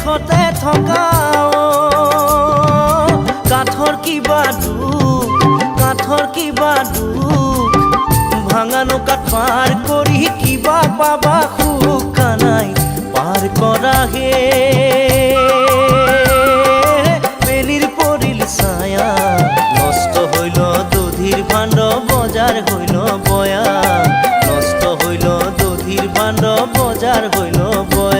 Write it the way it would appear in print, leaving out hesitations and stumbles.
দেশতে থকা কাঠৰ কিবা দুখ, কাঠৰ কিবা দুখ, ভাঙা নৌকাত পাৰ কৰি কিবা পাবা সুখ, কানাই পাৰ কৰা হে বেলিৰ পৰিল ছায়া, নষ্ট হইল দধিৰ ভাণ্ড বজাৰ হইল বয়া, নষ্ট হইল দধিৰ ভাণ্ড বজাৰ হইল বয়া।